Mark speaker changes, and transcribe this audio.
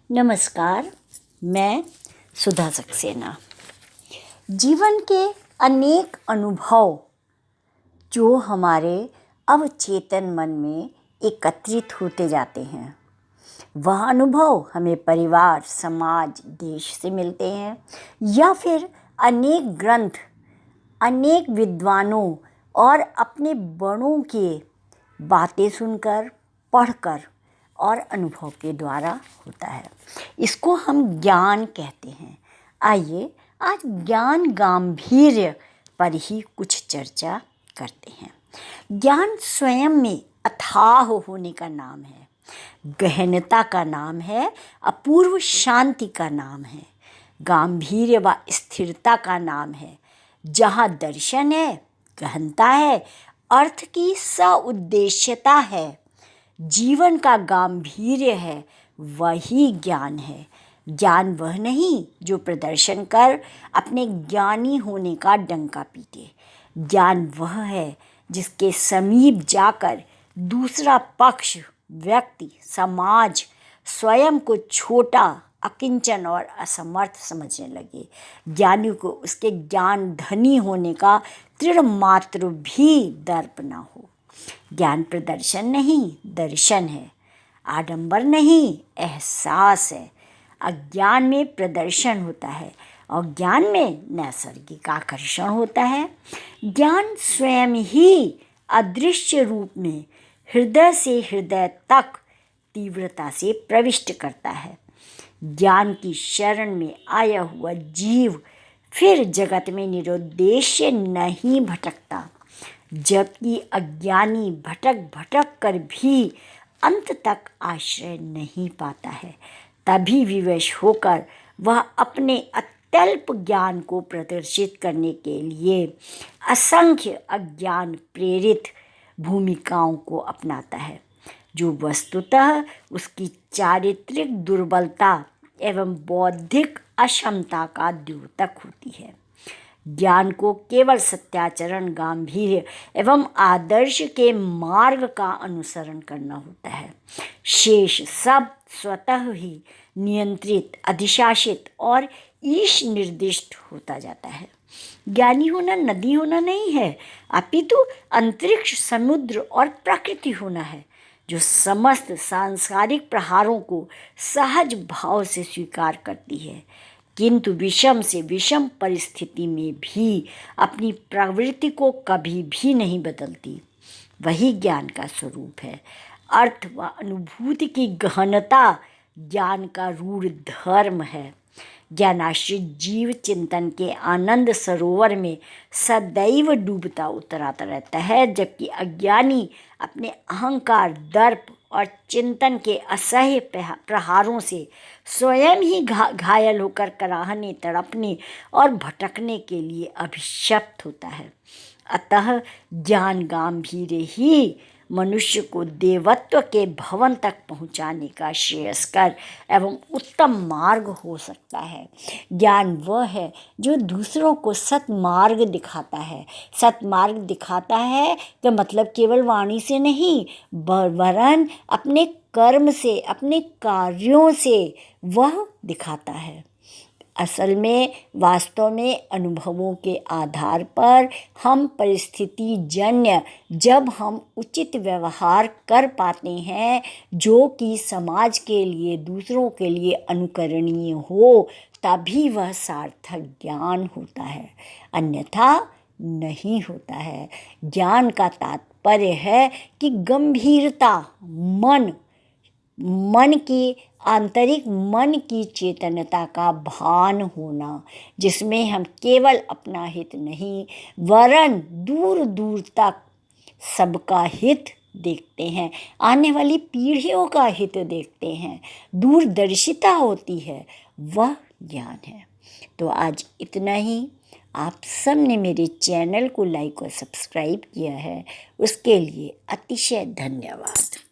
Speaker 1: नमस्कार, मैं सुधा सक्सेना। जीवन के अनेक अनुभव जो हमारे अवचेतन मन में एकत्रित होते जाते हैं, वह अनुभव हमें परिवार, समाज, देश से मिलते हैं या फिर अनेक ग्रंथ, अनेक विद्वानों और अपने बड़ों के बातें सुनकर, पढ़कर और अनुभव के द्वारा होता है। इसको हम ज्ञान कहते हैं। आइए आज ज्ञान गांभीर्य पर ही कुछ चर्चा करते हैं। ज्ञान स्वयं में अथाह होने का नाम है, गहनता का नाम है, अपूर्व शांति का नाम है, गांभीर्य व स्थिरता का नाम है। जहाँ दर्शन है, गहनता है, अर्थ की सउद्देश्यता है, जीवन का गांभीर्य है, वही ज्ञान है। ज्ञान वह नहीं जो प्रदर्शन कर अपने ज्ञानी होने का डंका पीटे। ज्ञान वह है जिसके समीप जाकर दूसरा पक्ष, व्यक्ति, समाज स्वयं को छोटा, अकिंचन और असमर्थ समझने लगे। ज्ञानी को उसके ज्ञान धनी होने का तृण मात्र भी दर्प न हो। ज्ञान प्रदर्शन नहीं, दर्शन है। आडंबर नहीं, एहसास है। अज्ञान में प्रदर्शन होता है और ज्ञान में नैसर्गिक आकर्षण होता है। ज्ञान स्वयं ही अदृश्य रूप में हृदय से हृदय तक तीव्रता से प्रविष्ट करता है। ज्ञान की शरण में आया हुआ जीव फिर जगत में निरुद्देश्य नहीं भटकता, जबकि अज्ञानी भटक भटक कर भी अंत तक आश्रय नहीं पाता है। तभी विवश होकर वह अपने अत्यल्प ज्ञान को प्रदर्शित करने के लिए असंख्य अज्ञान प्रेरित भूमिकाओं को अपनाता है, जो वस्तुतः उसकी चारित्रिक दुर्बलता एवं बौद्धिक अक्षमता का द्योतक होती है। ज्ञान को केवल सत्याचरण, गांभीर्य एवं आदर्श के मार्ग का अनुसरण करना होता है। शेष सब स्वतः ही नियंत्रित, अधिशासित और ईश निर्दिष्ट होता जाता है। ज्ञानी होना नदी होना नहीं है, अपितु अंतरिक्ष, समुद्र और प्रकृति होना है, जो समस्त सांसारिक प्रहारों को सहज भाव से स्वीकार करती है, किंतु विषम से विषम परिस्थिति में भी अपनी प्रवृत्ति को कभी भी नहीं बदलती। वही ज्ञान का स्वरूप है। अर्थ व अनुभूति की गहनता ज्ञान का रूढ़ धर्म है। ज्ञानाश्रित जीव चिंतन के आनंद सरोवर में सदैव डूबता उतराता रहता है, जबकि अज्ञानी अपने अहंकार, दर्प और चिंतन के असह्य प्रहारों से स्वयं ही घायल होकर कराहने, तड़पने और भटकने के लिए अभिशप्त होता है। अतः ज्ञान गांभीर्य ही मनुष्य को देवत्व के भवन तक पहुँचाने का श्रेयस्कर एवं उत्तम मार्ग हो सकता है। ज्ञान वह है जो दूसरों को सत्मार्ग दिखाता है। सत्मार्ग दिखाता है कि मतलब केवल वाणी से नहीं, वरन अपने कर्म से, अपने कार्यों से वह दिखाता है। असल में, वास्तव में अनुभवों के आधार पर हम परिस्थिति जन्य जब हम उचित व्यवहार कर पाते हैं जो कि समाज के लिए, दूसरों के लिए अनुकरणीय हो, तभी वह सार्थक ज्ञान होता है, अन्यथा नहीं होता है। ज्ञान का तात्पर्य है कि गंभीरता, मन की आंतरिक मन की चेतनता का भान होना, जिसमें हम केवल अपना हित नहीं वरन दूर दूर तक सबका हित देखते हैं, आने वाली पीढ़ियों का हित देखते हैं, दूरदर्शिता होती है, वह ज्ञान है। तो आज इतना ही। आप सब ने मेरे चैनल को लाइक और सब्सक्राइब किया है, उसके लिए अतिशय धन्यवाद।